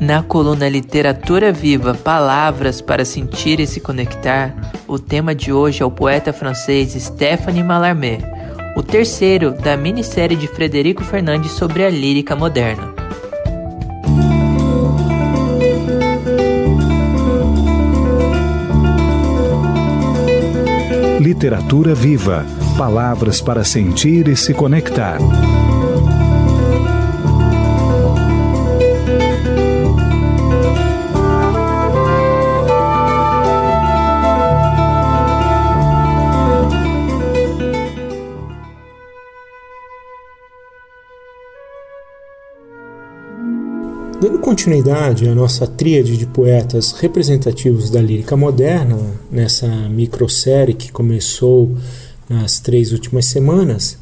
Na coluna Literatura Viva, Palavras para Sentir e Se Conectar, o tema de hoje é o poeta francês Stéphane Mallarmé, o terceiro da minissérie de Frederico Fernandes sobre a lírica moderna. Literatura Viva, palavras para sentir e se conectar. Dando continuidade à nossa tríade de poetas representativos da lírica moderna, nessa microsérie que começou nas 3 últimas semanas,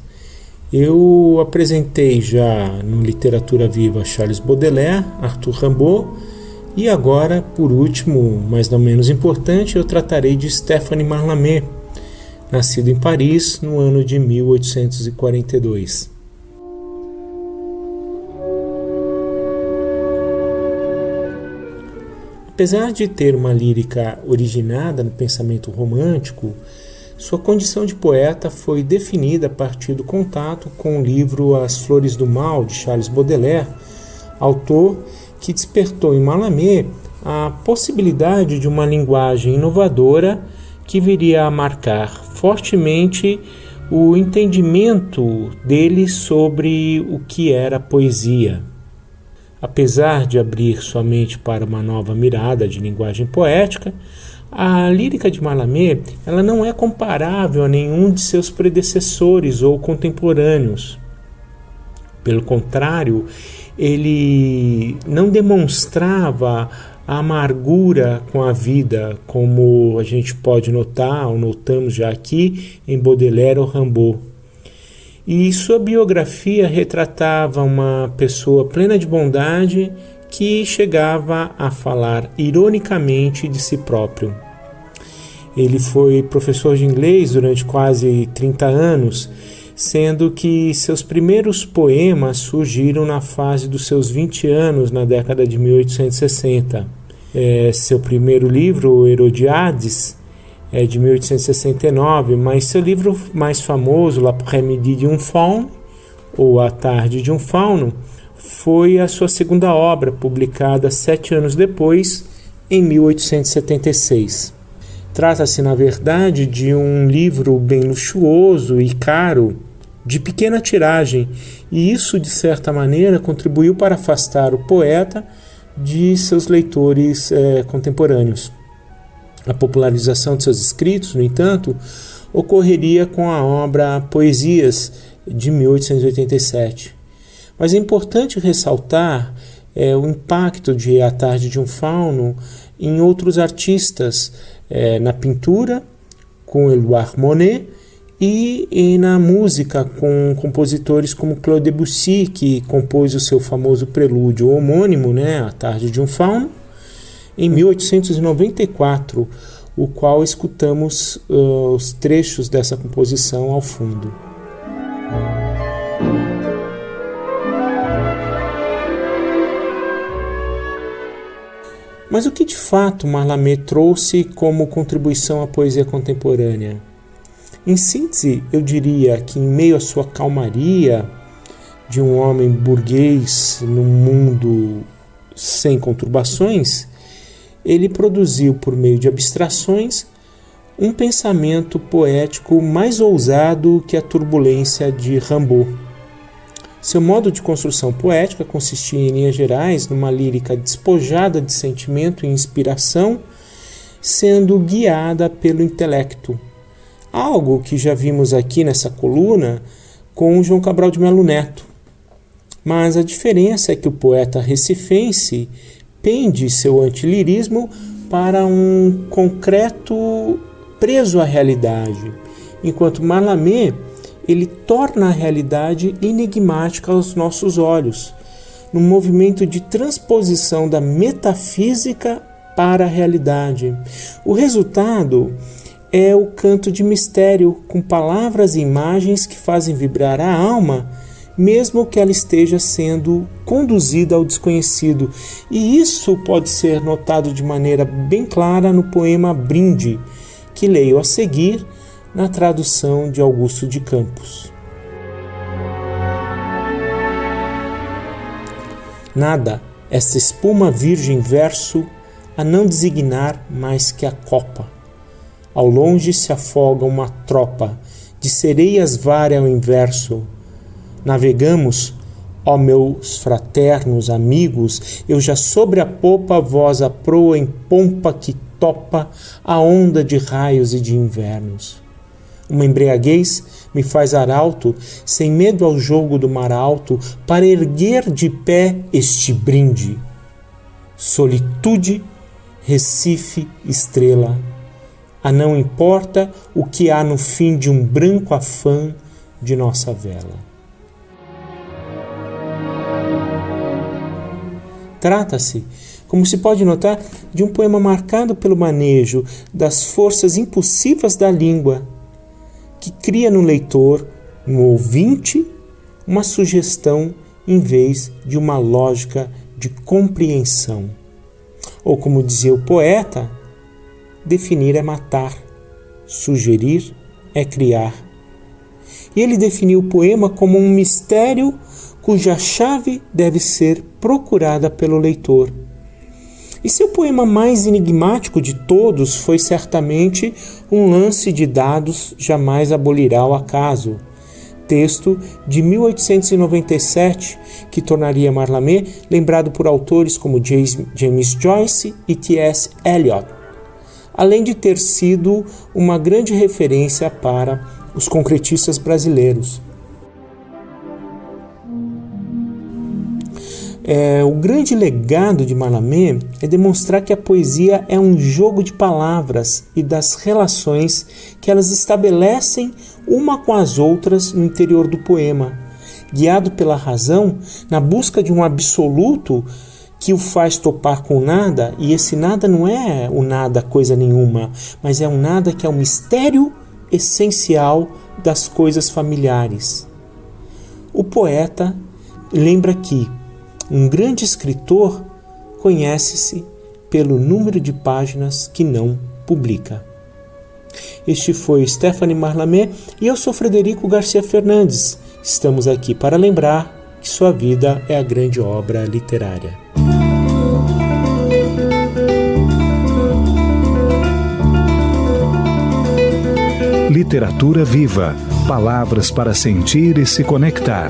eu apresentei já no Literatura Viva Charles Baudelaire, Arthur Rimbaud, e agora, por último, mas não menos importante, eu tratarei de Stéphane Mallarmé, nascido em Paris no ano de 1842. Apesar de ter uma lírica originada no pensamento romântico, sua condição de poeta foi definida a partir do contato com o livro As Flores do Mal, de Charles Baudelaire, autor que despertou em Mallarmé a possibilidade de uma linguagem inovadora que viria a marcar fortemente o entendimento dele sobre o que era poesia. Apesar de abrir sua mente para uma nova mirada de linguagem poética, a lírica de Mallarmé ela não é comparável a nenhum de seus predecessores ou contemporâneos. Pelo contrário, ele não demonstrava a amargura com a vida, como a gente pode notar, ou notamos já aqui, em Baudelaire ou Rimbaud. E sua biografia retratava uma pessoa plena de bondade que chegava a falar ironicamente de si próprio. Ele foi professor de inglês durante quase 30 anos, sendo que seus primeiros poemas surgiram na fase dos seus 20 anos, na década de 1860. Seu primeiro livro, Hérodiades, é de 1869, mas seu livro mais famoso, L'après-midi d'un faune, ou A Tarde de um Fauno, foi a sua segunda obra, publicada 7 anos depois, em 1876. Trata-se, na verdade, de um livro bem luxuoso e caro, de pequena tiragem, e isso, de certa maneira, contribuiu para afastar o poeta de seus leitores contemporâneos. A popularização de seus escritos, no entanto, ocorreria com a obra Poesias, de 1887. Mas é importante ressaltar o impacto de A Tarde de um Fauno em outros artistas, na pintura, com Édouard Monet, e na música, com compositores como Claude Debussy, que compôs o seu famoso prelúdio homônimo, A Tarde de um Fauno, em 1894, o qual escutamos os trechos dessa composição ao fundo. Mas o que de fato Mallarmé trouxe como contribuição à poesia contemporânea? Em síntese, eu diria que em meio à sua calmaria de um homem burguês num mundo sem conturbações, ele produziu, por meio de abstrações, um pensamento poético mais ousado que a turbulência de Rimbaud. Seu modo de construção poética consistia, em linhas gerais, numa lírica despojada de sentimento e inspiração, sendo guiada pelo intelecto. Algo que já vimos aqui nessa coluna com João Cabral de Melo Neto. Mas a diferença é que o poeta recifense pende seu antilirismo para um concreto preso à realidade, enquanto Mallarmé ele torna a realidade enigmática aos nossos olhos, num movimento de transposição da metafísica para a realidade. O resultado é o canto de mistério, com palavras e imagens que fazem vibrar a alma mesmo que ela esteja sendo conduzida ao desconhecido. E isso pode ser notado de maneira bem clara no poema Brinde, que leio a seguir na tradução de Augusto de Campos. Nada, esta espuma virgem verso, a não designar mais que a copa. Ao longe se afoga uma tropa, de sereias vária ao inverso. Navegamos, ó meus fraternos amigos, eu já sobre a popa, vós a proa em pompa que topa a onda de raios e de invernos. Uma embriaguez me faz arauto, sem medo ao jogo do mar alto, para erguer de pé este brinde. Solitude, Recife, estrela, a não importa o que há no fim de um branco afã de nossa vela. Trata-se, como se pode notar, de um poema marcado pelo manejo das forças impulsivas da língua, que cria no leitor, no ouvinte, uma sugestão em vez de uma lógica de compreensão. Ou, como dizia o poeta, definir é matar, sugerir é criar. E ele definiu o poema como um mistério cuja chave deve ser procurada pelo leitor. E seu poema mais enigmático de todos foi certamente Um Lance de Dados Jamais Abolirá o Acaso, texto de 1897, que tornaria Mallarmé lembrado por autores como James Joyce e T.S. Eliot, além de ter sido uma grande referência para os concretistas brasileiros. O grande legado de Mallarmé é demonstrar que a poesia é um jogo de palavras e das relações que elas estabelecem uma com as outras no interior do poema, guiado pela razão na busca de um absoluto que o faz topar com nada, e esse nada não é o nada coisa nenhuma, mas é um nada que é o mistério essencial das coisas familiares. O poeta lembra que um grande escritor conhece-se pelo número de páginas que não publica. Este foi Stéphane Mallarmé e eu sou Frederico Garcia Fernandes. Estamos aqui para lembrar que sua vida é a grande obra literária. Literatura viva. Palavras para sentir e se conectar.